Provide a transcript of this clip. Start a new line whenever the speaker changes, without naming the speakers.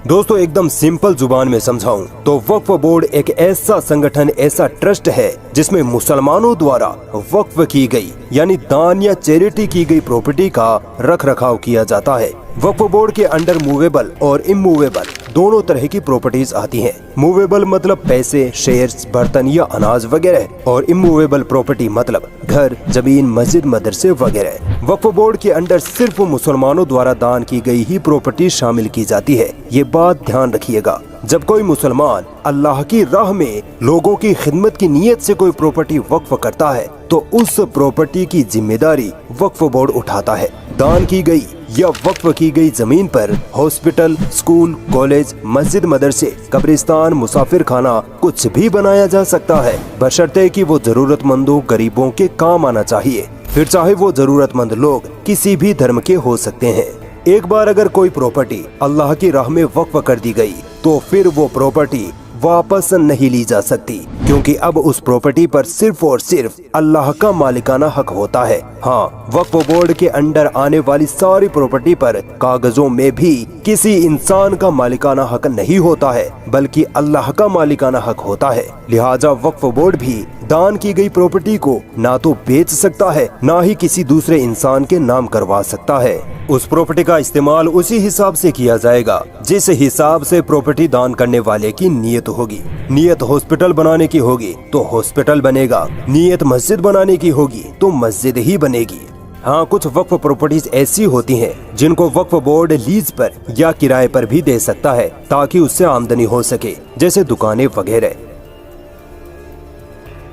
दोस्तों एकदम सिंपल जुबान में समझाऊं तो वक्फ बोर्ड एक ऐसा संगठन, ऐसा ट्रस्ट है जिसमें मुसलमानों द्वारा वक्फ की गई यानी दान या चैरिटी की गई प्रॉपर्टी का रख रखाव किया जाता है। वक्फ बोर्ड के अंडर मूवेबल और इमूवेबल दोनों तरह की प्रॉपर्टीज आती हैं। मूवेबल मतलब पैसे, शेयर्स, बर्तन या अनाज वगैरह, और इमूवेबल प्रॉपर्टी मतलब घर, जमीन, मस्जिद, मदरसे वगैरह। वक्फ बोर्ड के अंडर सिर्फ मुसलमानों द्वारा दान की गई ही प्रॉपर्टी शामिल की जाती है। ये बात ध्यान रखिएगा। जब कोई मुसलमान अल्लाह की राह में लोगों की खिदमत की नीयत से कोई प्रॉपर्टी वक्फ करता है तो उस प्रॉपर्टी की जिम्मेदारी वक्फ बोर्ड उठाता है। दान की गई या वक्फ की गई जमीन पर हॉस्पिटल, स्कूल, कॉलेज, मस्जिद, मदरसे, कब्रिस्तान, मुसाफिर खाना कुछ भी बनाया जा सकता है, बशर्ते कि वो जरूरतमंदों, गरीबों के काम आना चाहिए। फिर चाहे वो जरूरतमंद लोग किसी भी धर्म के हो सकते हैं। एक बार अगर कोई प्रॉपर्टी अल्लाह की राह में वक्फ कर दी गई तो फिर वो प्रॉपर्टी वापस नहीं ली जा सकती, क्योंकि अब उस प्रॉपर्टी पर सिर्फ और सिर्फ अल्लाह का मालिकाना हक होता है। हाँ, वक्फ बोर्ड के अंडर आने वाली सारी प्रॉपर्टी पर कागजों में भी किसी इंसान का मालिकाना हक नहीं होता है, बल्कि अल्लाह का मालिकाना हक होता है। लिहाजा वक्फ बोर्ड भी दान की गई प्रॉपर्टी को ना तो बेच सकता है, ना ही किसी दूसरे इंसान के नाम करवा सकता है। उस प्रॉपर्टी का इस्तेमाल उसी हिसाब से किया जाएगा जिस हिसाब से प्रॉपर्टी दान करने वाले की नीयत होगी। नीयत हॉस्पिटल बनाने की होगी तो हॉस्पिटल बनेगा, नीयत मस्जिद बनाने की होगी तो मस्जिद ही बनेगी। हाँ, कुछ वक्फ प्रॉपर्टीज ऐसी होती हैं जिनको वक्फ बोर्ड लीज पर या किराए पर भी दे सकता है ताकि उससे आमदनी हो सके, जैसे दुकानें वगैरह।